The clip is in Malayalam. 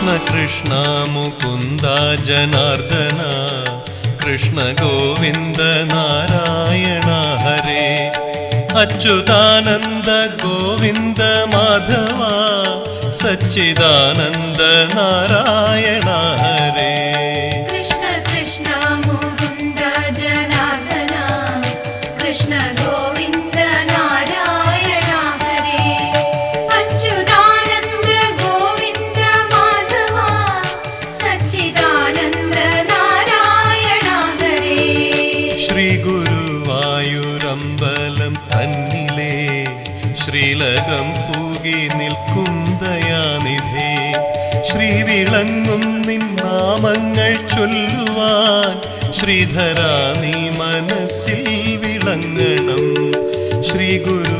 കൃഷ്ണ കൃഷ്ണ മുകുന്ദ ജനാർദ്ദന കൃഷ്ണ ഗോവിന്ദ നാരായണ ഹരേ അച്യുതാനന്ദ ഗോവിന്ദ മാധവ സച്ചിദാനന്ദ നാരായണ ഹരേ കൃഷ്ണ കൃഷ്ണ മുകുന്ദ ജനാർദ്ദന കൃഷ്ണ ഗോവിന്ദ നാരായണ ഹരേ അച്യുതാനന്ദ ഗോവിന്ദ മാധവ സച്ചിദാനന്ദ നാരായണ ഹരേ ശ്രീ ഗുരുവായൂരമ്പലം തന്നിലേ ശ്രീലകം പൂകി നിൽക്കും ദയാനിധേ ശ്രീവിളങ്ങും നിൻ നാമങ്ങൾ ചൊല്ലുവാൻ ശ്രീധരാ നീ മനസ്സിൽ വിളങ്ങണം ശ്രീ ഗുരു